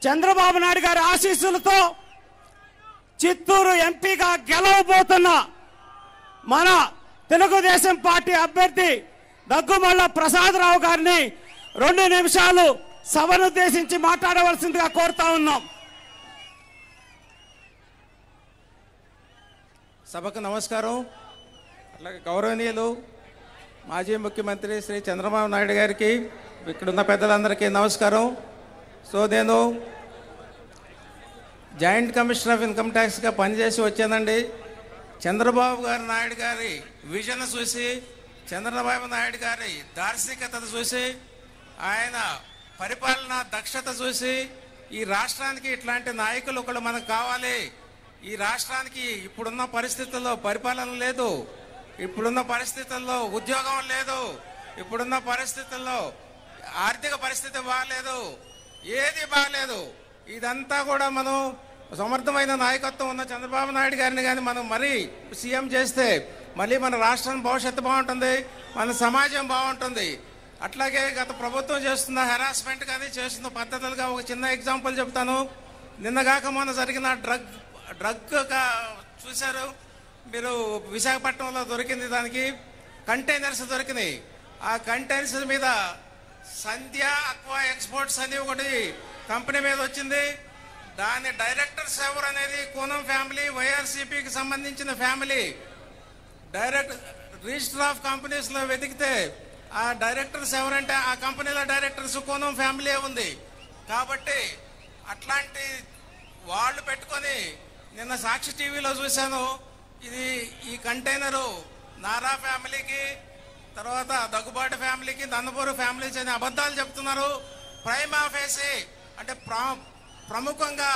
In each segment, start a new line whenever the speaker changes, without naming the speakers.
చంద్రబాబు నాయుడు గారి ఆశీస్సులతో చిత్తూరు ఎంపీగా గెలవబోతున్న మన తెలుగుదేశం పార్టీ అభ్యర్థి దగ్గుమల్ల ప్రసాదరావు గారిని 2 నిమిషాలు సభనుద్దేశించి మాట్లాడవలసిందిగా కోరుతా ఉన్నాం.
సభకు నమస్కారం. అట్లాగే గౌరవనీయులు మాజీ ముఖ్యమంత్రి శ్రీ చంద్రబాబు నాయుడు గారికి, ఇక్కడున్న పెద్దలందరికీ నమస్కారం. సో నేను జాయింట్ కమిషనర్ ఆఫ్ ఇన్కమ్ ట్యాక్స్గా పనిచేసి వచ్చానండి. చంద్రబాబు నాయుడు గారి విజన్ చూసి, చంద్రబాబు నాయుడు గారి దార్శనికత చూసి, ఆయన పరిపాలన దక్షత చూసి, ఈ రాష్ట్రానికి ఇట్లాంటి నాయకులు ఒకళ్ళు మనకు కావాలి. ఈ రాష్ట్రానికి ఇప్పుడున్న పరిస్థితుల్లో పరిపాలన లేదు, ఇప్పుడున్న పరిస్థితుల్లో ఉద్యోగం లేదు, ఇప్పుడున్న పరిస్థితుల్లో ఆర్థిక పరిస్థితి బాగాలేదు, ఏది బాగాలేదు. ఇదంతా కూడా మనం సమర్థమైన నాయకత్వం ఉన్న చంద్రబాబు నాయుడు గారిని కానీ మనం మరీ సీఎం చేస్తే మళ్ళీ మన రాష్ట్రం భవిష్యత్తు బాగుంటుంది, మన సమాజం బాగుంటుంది. అట్లాగే గత ప్రభుత్వం చేస్తున్న హెరాస్మెంట్ కానీ చేస్తున్న పద్ధతులుగా ఒక చిన్న ఎగ్జాంపుల్ చెప్తాను. నిన్నగాక మొన్న జరిగిన డ్రగ్ చూశారు మీరు, విశాఖపట్నంలో దొరికింది, దానికి కంటైనర్స్ దొరికినాయి. ఆ కంటైనర్స్ మీద సంధ్య అక్వా ఎక్స్పోర్ట్స్ అని ఒకటి కంపెనీ మీద వచ్చింది. దాని డైరెక్టర్స్ ఎవరు అనేది కోనం ఫ్యామిలీ, వైఆర్సీపీకి సంబంధించిన ఫ్యామిలీ. రిజిస్టర్ ఆఫ్ కంపెనీస్లో వెతికితే ఆ డైరెక్టర్స్ ఎవరంటే ఆ కంపెనీల డైరెక్టర్స్ కోనం ఫ్యామిలీ ఉంది. కాబట్టి అట్లాంటి వాళ్ళు పెట్టుకొని నిన్న సాక్షి టీవీలో చూశాను. ఈ కంటైనరు నారా ఫ్యామిలీకి, తర్వాత దగ్గుబాటు ఫ్యామిలీకి, నందమూరి ఫ్యామిలీస్ అనే అబద్ధాలు చెప్తున్నారు. ప్రైమా ఫేసి అంటే ప్రముఖంగా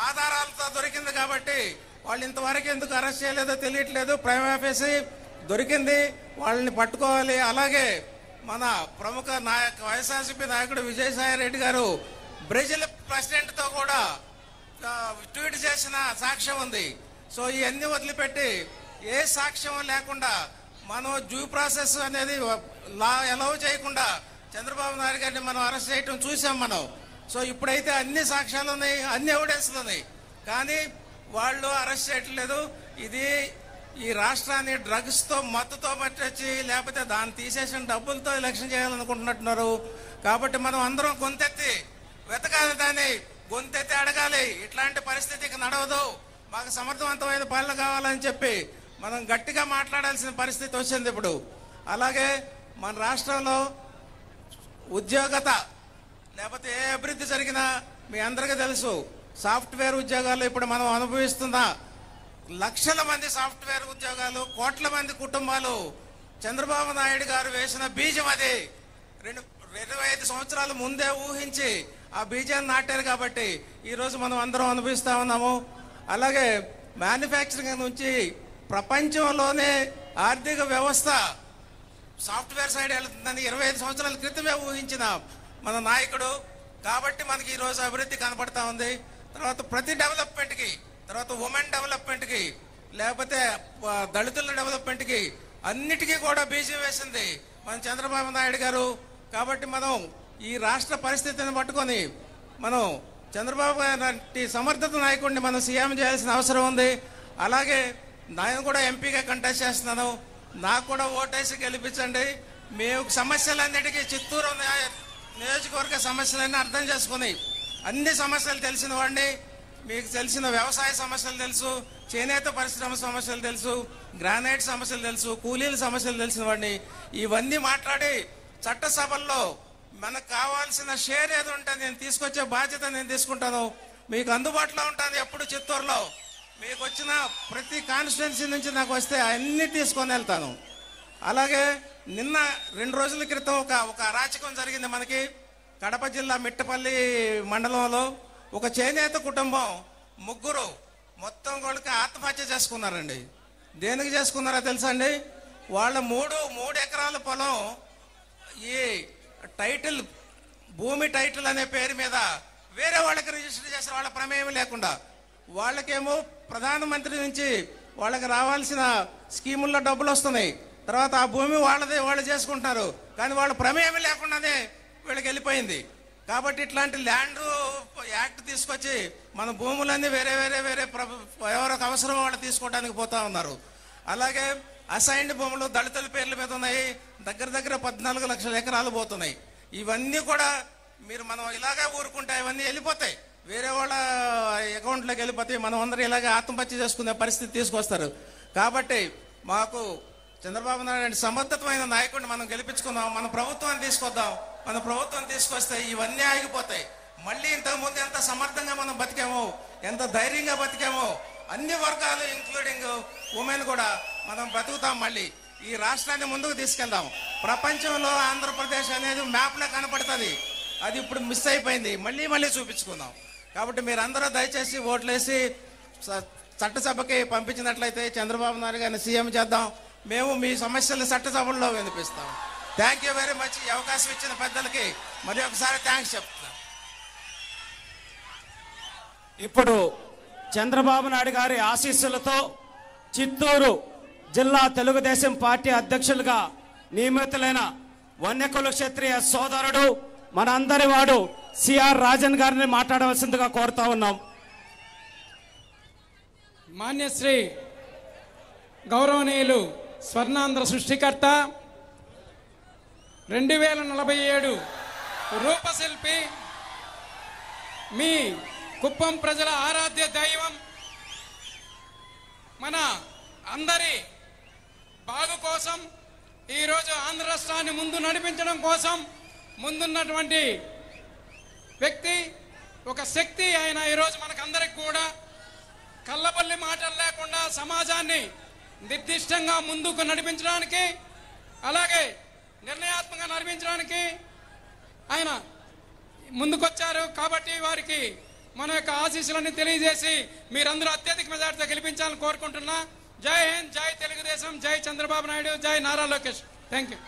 ఆధారాలతో దొరికింది కాబట్టి వాళ్ళు ఇంతవరకు ఎందుకు అరెస్ట్ చేయలేదో తెలియట్లేదు. ప్రైమా ఫేసి దొరికింది, వాళ్ళని పట్టుకోవాలి. అలాగే మన ప్రముఖ వైఎస్ఆర్సీపీ నాయకుడు విజయసాయి రెడ్డి గారు బ్రెజిల్ ప్రెసిడెంట్తో కూడా ట్వీట్ చేసిన సాక్ష్యం ఉంది. సో ఇవన్నీ వదిలిపెట్టి ఏ సాక్ష్యం లేకుండా మనం డ్యూ ప్రాసెస్ అనేది లా అలౌ చేయకుండా చంద్రబాబు నాయుడు గారిని మనం అరెస్ట్ చేయటం చూసాం మనం. సో ఇప్పుడైతే అన్ని సాక్ష్యాలు ఉన్నాయి, అన్ని ఎవిడెన్స్లు ఉన్నాయి, కానీ వాళ్ళు అరెస్ట్ చేయట్లేదు. ఇది ఈ రాష్ట్రాన్ని డ్రగ్స్తో మత్తుతో పట్టొచ్చి లేకపోతే దాన్ని తీసేసిన డబ్బులతో ఎలక్షన్ చేయాలనుకుంటున్నట్టున్నారు. కాబట్టి మనం అందరం గొంతెత్తి వెతకాలి, దాన్ని గొంతెత్తి అడగాలి. ఇట్లాంటి పరిస్థితికి నడవదు, మాకు సమర్థవంతమైన పాలన కావాలని చెప్పి మనం గట్టిగా మాట్లాడాల్సిన పరిస్థితి వచ్చింది ఇప్పుడు. అలాగే మన రాష్ట్రంలో ఉద్యోగత లేకపోతే ఏ అభివృద్ధి జరిగినా మీ అందరికీ తెలుసు. సాఫ్ట్వేర్ ఉద్యోగాలు ఇప్పుడు మనం అనుభవిస్తున్న లక్షల మంది సాఫ్ట్వేర్ ఉద్యోగాలు, కోట్ల మంది కుటుంబాలు చంద్రబాబు నాయుడు గారు వేసిన బీజం. అది 25 సంవత్సరాల ముందే ఊహించి ఆ బీజాన్ని నాటారు కాబట్టి ఈరోజు మనం అందరం అనుభవిస్తూ ఉన్నాము. అలాగే మ్యానుఫ్యాక్చరింగ్ నుంచి ప్రపంచంలోనే ఆర్థిక వ్యవస్థ సాఫ్ట్వేర్ సైడ్ వెళ్తుందని 25 సంవత్సరాల క్రితమే ఊహించిన మన నాయకుడు. కాబట్టి మనకి ఈరోజు అభివృద్ధి కనపడతా ఉంది. తర్వాత ప్రతి డెవలప్మెంట్కి, తర్వాత ఉమెన్ డెవలప్మెంట్కి, లేకపోతే దళితుల డెవలప్మెంట్కి అన్నిటికీ కూడా బీజం వేసింది మన చంద్రబాబు నాయుడు గారు. కాబట్టి మనం ఈ రాష్ట్ర పరిస్థితిని పట్టుకొని మనం చంద్రబాబు గారి సమర్థత నాయకుడిని మనం సీఎం చేయాల్సిన అవసరం ఉంది. అలాగే నేను కూడా ఎంపీగా కంటెస్ట్ చేస్తున్నాను, నాకు కూడా ఓటేసి గెలిపించండి. మేము సమస్యలన్నిటికీ చిత్తూరు నియోజకవర్గ సమస్యలన్నీ అర్థం చేసుకుని అన్ని సమస్యలు తెలిసిన వాడిని. మీకు తెలిసిన వ్యవసాయ సమస్యలు తెలుసు, చేనేత పరిశ్రమ సమస్యలు తెలుసు, గ్రానైట్ సమస్యలు తెలుసు, కూలీల సమస్యలు తెలిసిన వాడిని. ఇవన్నీ మాట్లాడి చట్టసభల్లో మనకు కావాల్సిన షేర్ ఏది ఉంటే నేను తీసుకొచ్చే బాధ్యత నేను తీసుకుంటాను. మీకు అందుబాటులో ఉంటాను ఎప్పుడు చిత్తూరులో. మీకు వచ్చిన ప్రతి కాన్స్టిట్యున్సీ నుంచి నాకు వస్తే అన్నీ తీసుకొని వెళ్తాను. అలాగే నిన్న 2 రోజుల క్రితం ఒక అరాచకం జరిగింది మనకి కడప జిల్లా మిట్టపల్లి మండలంలో. ఒక చేనేత కుటుంబం 3 మొత్తం వాళ్ళకి ఆత్మహత్య చేసుకున్నారండి. దేనికి చేసుకున్నారో తెలుసా అండి? వాళ్ళ 3 ఎకరాల పొలం ఈ టైటిల్, భూమి టైటిల్ అనే పేరు మీద వేరే వాళ్ళకి రిజిస్టర్ చేసిన వాళ్ళ ప్రమేయం లేకుండా. వాళ్ళకేమో ప్రధానమంత్రి నుంచి వాళ్ళకి రావాల్సిన స్కీముల్లో డబ్బులు వస్తున్నాయి, తర్వాత ఆ భూమి వాళ్ళదే, వాళ్ళు చేసుకుంటున్నారు, కానీ వాళ్ళ ప్రమేయం లేకుండానే వీళ్ళకి వెళ్ళిపోయింది. కాబట్టి ఇట్లాంటి ల్యాండ్ యాక్ట్ తీసుకొచ్చి మన భూములన్నీ వేరే వేరే వేరే ఎవరికి అవసరం వాళ్ళు తీసుకోవడానికి పోతా ఉన్నారు. అలాగే అసైన్డ్ భూములు దళితుల పేర్ల మీద ఉన్నాయి, దగ్గర దగ్గర 14 లక్షల ఎకరాలు పోతున్నాయి. ఇవన్నీ కూడా మనం ఇలాగే ఊరుకుంటే ఇవన్నీ వెళ్ళిపోతాయి, వేరే వాళ్ళ అకౌంట్లోకి వెళ్ళిపోతాయి. మనం అందరూ ఇలాగే ఆత్మహత్య చేసుకునే పరిస్థితి తీసుకొస్తారు. కాబట్టి మాకు చంద్రబాబు నాయుడు సమర్థతమైన నాయకుడిని మనం గెలిపించుకుందాం, మన ప్రభుత్వాన్ని తీసుకొద్దాం. మన ప్రభుత్వం తీసుకొస్తే ఇవన్నీ ఆగిపోతాయి. మళ్ళీ ఇంతకుముందు ఎంత సమర్థంగా మనం బతికామో, ఎంత ధైర్యంగా బతికామో, అన్ని వర్గాలు ఇంక్లూడింగ్ ఉమెన్ కూడా మనం బతుకుతాం. మళ్ళీ ఈ రాష్ట్రాన్ని ముందుకు తీసుకెళ్దాం. ప్రపంచంలో ఆంధ్రప్రదేశ్ అనేది మ్యాప్లో కనపడుతుంది, అది ఇప్పుడు మిస్ అయిపోయింది. మళ్ళీ చూపించుకుందాం. కాబట్టి మీరందరూ దయచేసి ఓట్లేసి చట్టసభకి పంపించినట్లయితే చంద్రబాబు నాయుడు గారిని సీఎం చేద్దాం. మేము మీ సమస్యలు చట్టసభల్లో వినిపిస్తాం. Thank you very much. ఈ అవకాశం ఇచ్చిన పెద్దలకి మరి ఒకసారి థ్యాంక్స్ చెప్తున్నాను.
ఇప్పుడు చంద్రబాబు నాయుడు గారి ఆశీస్సులతో చిత్తూరు జిల్లా తెలుగుదేశం పార్టీ అధ్యక్షులుగా నియమితులైన వన్యకుల క్షత్రియ సోదరుడు మనందరి వాడు సిఆర్ రాజన్ గారిని మాట్లాడవలసిందిగా కోరుతా ఉన్నాం.
మాన్యశ్రీ గౌరవనీయులు స్వర్ణాంధ్ర సృష్టికర్త 2047 రూపశిల్పి, మీ కుప్పం ప్రజల ఆరాధ్య దైవం, మన అందరి బాగు కోసం ఈరోజు ఆంధ్ర రాష్ట్రాన్ని ముందు నడిపించడం కోసం ముందున్నటువంటి వ్యక్తి, ఒక శక్తి ఆయన. ఈరోజు మనకందరికి కూడా కళ్ళబల్లి మాటలు లేకుండా సమాజాన్ని నిర్దిష్టంగా ముందుకు నడిపించడానికి, అలాగే నిర్ణయాత్మకంగా నడిపించడానికి ఆయన ముందుకొచ్చారు. కాబట్టి వారికి మన యొక్క ఆశీస్సులన్నీ తెలియజేసి మీరందరూ అత్యధిక మెజార్టీతో గెలిపించాలని కోరుకుంటున్నా. జై హింద్, జై తెలుగుదేశం, జై చంద్రబాబు నాయుడు, జై నారా లోకేష్. Thank you.